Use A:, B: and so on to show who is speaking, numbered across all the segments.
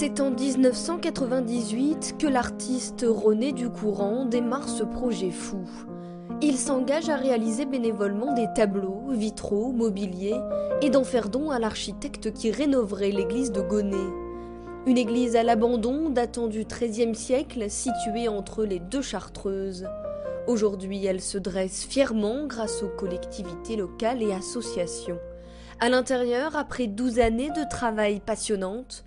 A: C'est en 1998 que l'artiste René Ducourant démarre ce projet fou. Il s'engage à réaliser bénévolement des tableaux, vitraux, mobilier et d'en faire don à l'architecte qui rénoverait l'église de Gonnet. Une église à l'abandon datant du XIIIe siècle située entre les deux Chartreuses. Aujourd'hui, elle se dresse fièrement grâce aux collectivités locales et associations. À l'intérieur, après 12 années de travail passionnante,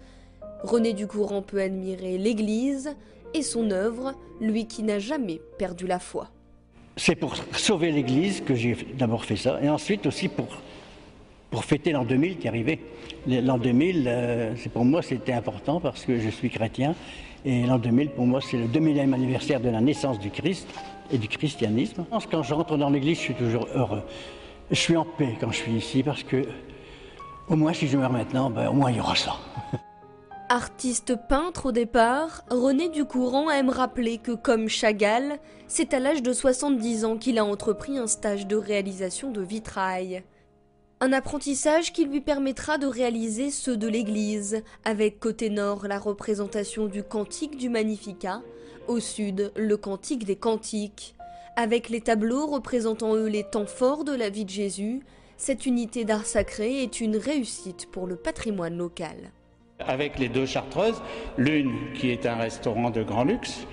A: René Ducourant peut admirer l'église et son œuvre, lui qui n'a jamais perdu la foi.
B: C'est pour sauver l'église que j'ai d'abord fait ça, et ensuite aussi pour fêter l'an 2000 qui arrivait. L'an 2000, pour moi, c'était important parce que je suis chrétien, et l'an 2000, pour moi, c'est le 2000e anniversaire de la naissance du Christ et du christianisme. Quand je rentre dans l'église, je suis toujours heureux. Je suis en paix quand je suis ici parce que, au moins, si je meurs maintenant, au moins il y aura ça.
A: Artiste peintre au départ, René Ducourant aime rappeler que, comme Chagall, c'est à l'âge de 70 ans qu'il a entrepris un stage de réalisation de vitrail. Un apprentissage qui lui permettra de réaliser ceux de l'église, avec côté nord la représentation du Cantique du Magnificat, au sud le Cantique des Cantiques. Avec les tableaux représentant eux les temps forts de la vie de Jésus, cette unité d'art sacré est une réussite pour le patrimoine local.
C: Avec les deux Chartreuses, l'une qui est un restaurant de grand luxe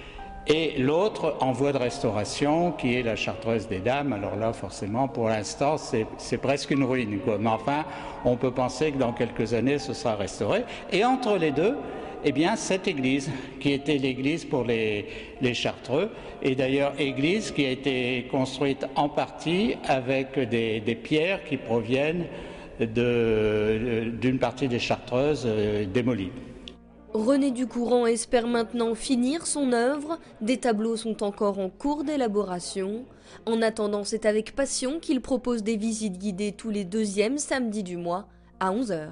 C: et l'autre en voie de restauration qui est la Chartreuse des Dames. Alors là, forcément, pour l'instant, c'est presque une ruine, quoi. Mais enfin, on peut penser que dans quelques années, ce sera restauré. Et entre les deux, eh bien, cette église qui était l'église pour les Chartreux, et d'ailleurs église qui a été construite en partie avec des pierres qui proviennent d'une partie des Chartreuses démolies.
A: René Ducourant espère maintenant finir son œuvre. Des tableaux sont encore en cours d'élaboration. En attendant, c'est avec passion qu'il propose des visites guidées tous les 2e samedis du mois à 11h.